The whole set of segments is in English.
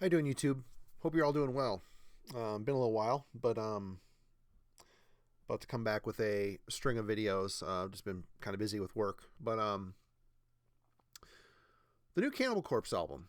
How you doing, YouTube? Hope you're all doing well. Been a little while, but about to come back with a string of videos. Just been kind of busy with work, but the new Cannibal Corpse album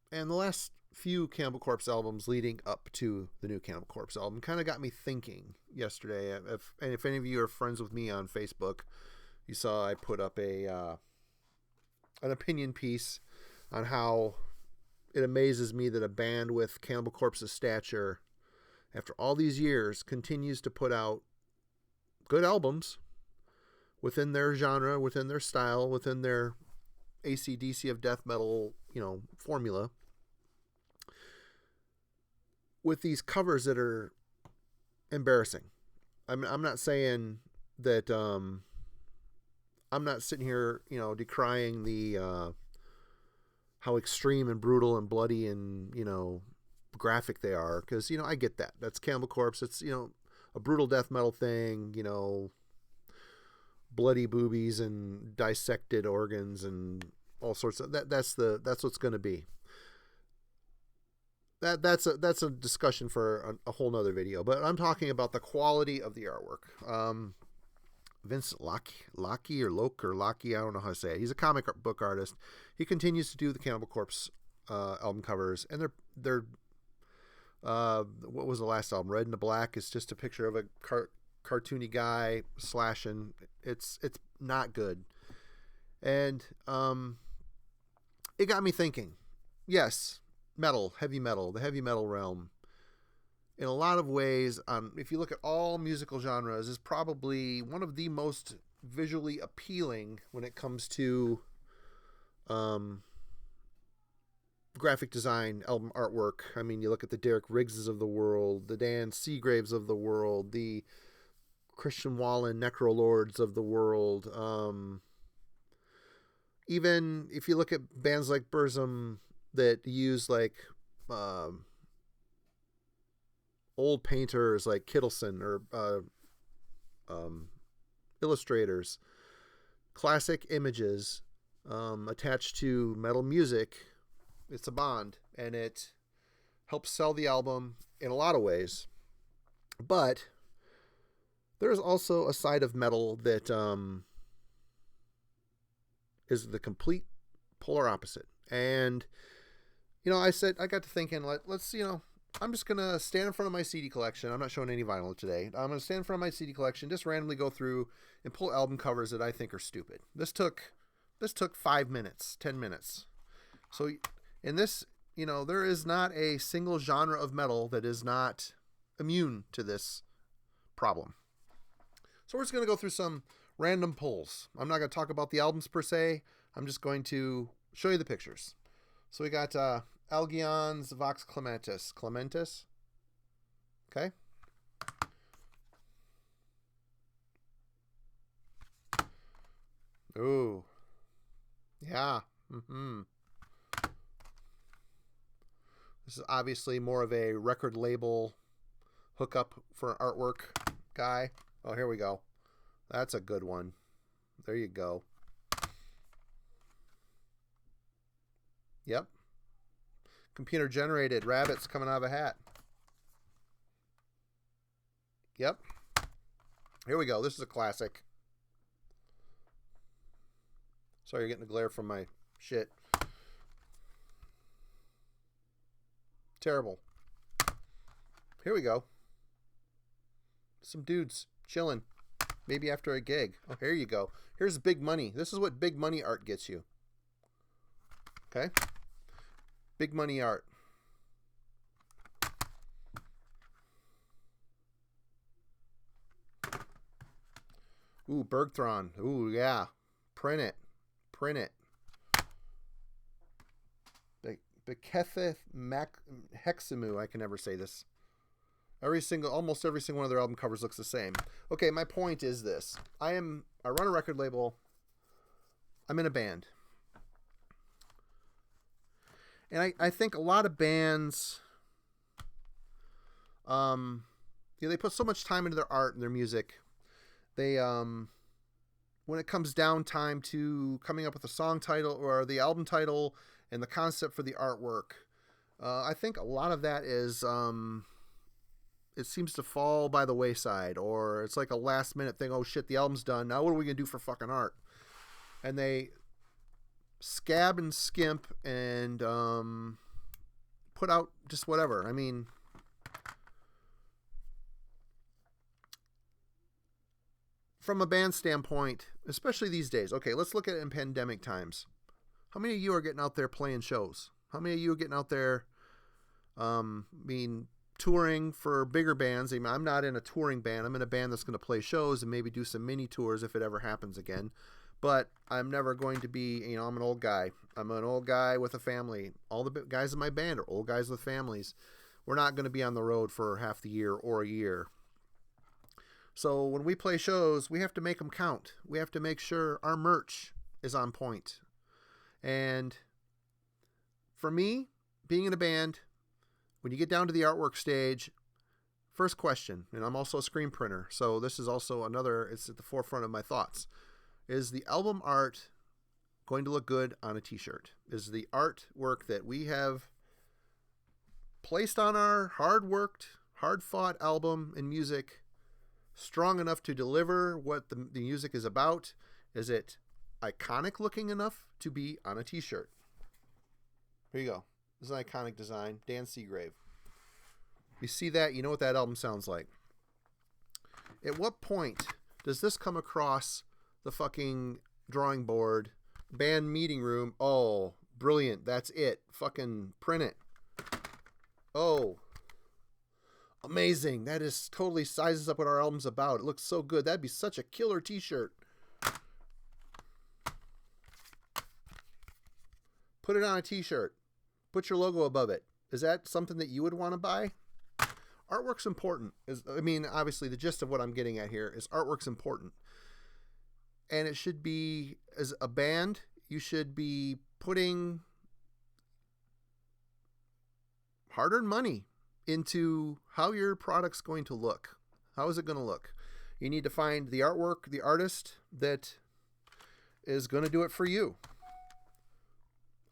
and the last few Cannibal Corpse albums leading up to the new Cannibal Corpse album kind of got me thinking yesterday. If any of you are friends with me on Facebook, you saw I put up an opinion piece on how it amazes me that a band with Cannibal Corpse's stature, after all these years, continues to put out good albums within their genre, within their style, within their AC/DC of death metal, formula, with these covers that are embarrassing. I'm not saying that I'm not sitting here, decrying the how extreme and brutal and bloody and, graphic they are. Because, I get that. That's Cannibal Corpse. It's, a brutal death metal thing, bloody boobies and dissected organs and all sorts of that's what's going to be. That's a discussion for a whole nother video. But I'm talking about the quality of the artwork. Vince Locke or Loke or Locke, I don't know how to say it. He's a comic book artist. He continues to do the Cannibal Corpse album covers, and they're what was the last album? Red and the Black is just a picture of a cartoony guy slashing. It's not good, and it got me thinking. Yes, metal, heavy metal, the heavy metal realm, in a lot of ways, if you look at all musical genres, is probably one of the most visually appealing when it comes to graphic design, album artwork. I mean, you look at the Derek Riggses of the world, the Dan Seagraves of the world, the Christian Wallen Necrolords of the world. Even if you look at bands like Burzum that use like old painters like Kittleson or illustrators, classic images attached to metal music. It's a bond, and it helps sell the album in a lot of ways. But there's also a side of metal that is the complete polar opposite. And I got to thinking, let's I'm just going to stand in front of my CD collection. I'm not showing any vinyl today. I'm going to stand in front of my CD collection, just randomly go through and pull album covers that I think are stupid. This took 5 minutes, 10 minutes. So in this, there is not a single genre of metal that is not immune to this problem. So we're just going to go through some random pulls. I'm not going to talk about the albums per se. I'm just going to show you the pictures. So we got Algion's Vox Clementis. Okay. Ooh. Yeah. This is obviously more of a record label hookup for an artwork guy. Oh, here we go. That's a good one. There you go. Yep. Computer generated rabbits coming out of a hat. Yep. Here we go. This is a classic. Sorry, you're getting the glare from my shit. Terrible. Here we go. Some dudes chilling. Maybe after a gig. Oh, here you go. Here's big money. This is what big money art gets you. Okay? Big money art. Ooh, Bergthron. Ooh, yeah. Print it. Beketheth Hexamu. I can never say this. Almost every single one of their album covers looks the same. Okay, my point is this. I run a record label. I'm in a band. And I think a lot of bands, they put so much time into their art and their music. They, when it comes down time to coming up with a song title or the album title and the concept for the artwork, I think a lot of that is it seems to fall by the wayside, or it's like a last minute thing. Oh shit, the album's done. Now what are we gonna do for fucking art? And they scab and skimp and put out just whatever. I mean, from a band standpoint, especially these days. Okay, let's look at it in pandemic times. How many of you are getting out there playing shows? How many of you are getting out there, touring for bigger bands? I mean, I'm not in a touring band. I'm in a band that's going to play shows and maybe do some mini tours if it ever happens again. But I'm never going to be, I'm an old guy. I'm an old guy with a family. All the guys in my band are old guys with families. We're not going to be on the road for half the year or a year. So when we play shows, we have to make them count. We have to make sure our merch is on point. And for me, being in a band, when you get down to the artwork stage, first question, and I'm also a screen printer, so this is also it's at the forefront of my thoughts. Is the album art going to look good on a t-shirt? Is the artwork that we have placed on our hard-worked, hard-fought album and music strong enough to deliver what the music is about? Is it iconic looking enough to be on a t-shirt? Here you go. This is an iconic design. Dan Seagrave. You see that, you know what that album sounds like. At what point does this come across the fucking drawing board, band meeting room? Oh, brilliant. That's it. Fucking print it. Oh, amazing. That is totally sizes up what our album's about. It looks so good. That'd be such a killer t-shirt. Put it on a t-shirt. Put your logo above it. Is that something that you would want to buy? Artwork's important. Obviously the gist of what I'm getting at here is artwork's important. And it should be, as a band, you should be putting hard-earned money into how your product's going to look. How is it going to look? You need to find the artwork, the artist that is going to do it for you.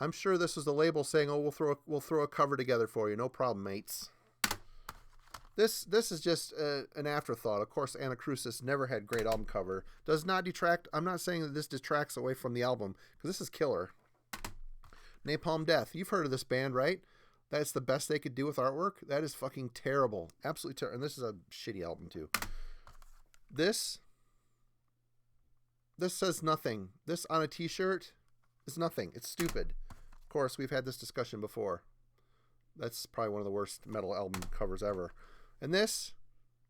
I'm sure this is the label saying, "Oh, we'll throw a cover together for you. No problem, mates." This is just an afterthought. Of course, Anacrusis never had great album cover. Does not detract. I'm not saying that this detracts away from the album, because this is killer. Napalm Death. You've heard of this band, right? That's the best they could do with artwork. That is fucking terrible. Absolutely terrible. And this is a shitty album too. This says nothing. This on a t-shirt is nothing. It's stupid. Of course, we've had this discussion before. That's probably one of the worst metal album covers ever. And this,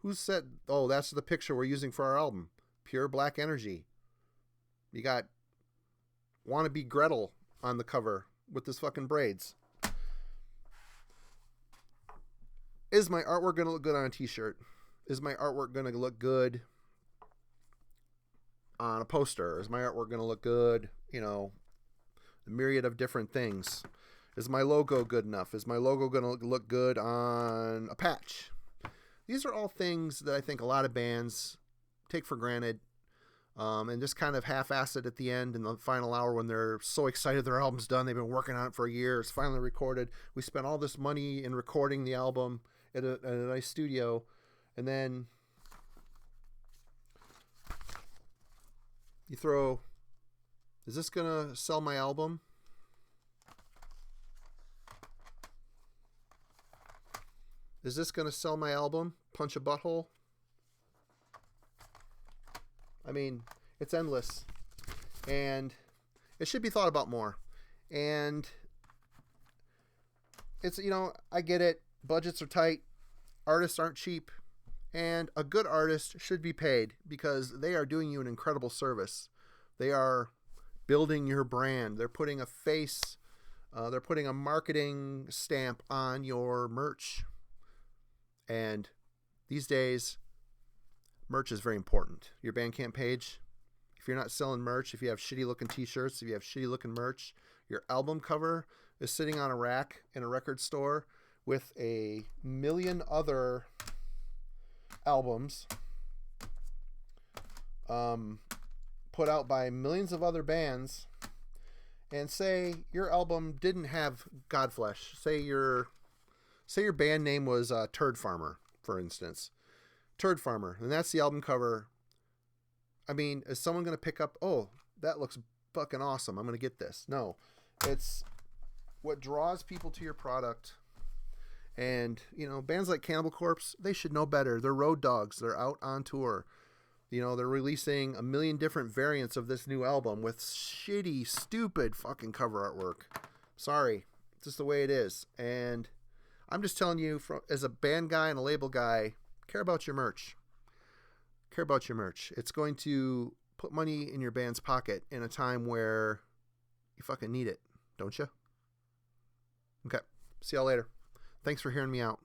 who said, oh, that's the picture we're using for our album. Pure Black Energy. You got Wannabe Gretel on the cover with his fucking braids. Is my artwork going to look good on a t-shirt? Is my artwork going to look good on a poster? Is my artwork going to look good, a myriad of different things? Is my logo good enough? Is my logo going to look good on a patch? These are all things that I think a lot of bands take for granted, and just kind of half-ass it at the end in the final hour when they're so excited their album's done. They've been working on it for a year. It's finally recorded. We spent all this money in recording the album at a nice studio, and then you throw, is this going to sell my album? Is this going to sell my album? Punch a butthole? I mean, it's endless. And it should be thought about more. And it's, I get it. Budgets are tight. Artists aren't cheap. And a good artist should be paid because they are doing you an incredible service. They are building your brand. They're putting a face, they're putting a marketing stamp on your merch. And these days, merch is very important. Your Bandcamp page, if you're not selling merch, if you have shitty looking t-shirts, if you have shitty looking merch, your album cover is sitting on a rack in a record store with a million other albums put out by millions of other bands, and say your album didn't have Godflesh. Say your band name was Turd Farmer, for instance. Turd Farmer, and that's the album cover. I mean, is someone going to pick up, oh, that looks fucking awesome, I'm going to get this? No. It's what draws people to your product. And, bands like Cannibal Corpse, they should know better. They're road dogs. They're out on tour. They're releasing a million different variants of this new album with shitty, stupid fucking cover artwork. Sorry. It's just the way it is. And I'm just telling you, as a band guy and a label guy, care about your merch. Care about your merch. It's going to put money in your band's pocket in a time where you fucking need it, don't you? Okay. See y'all later. Thanks for hearing me out.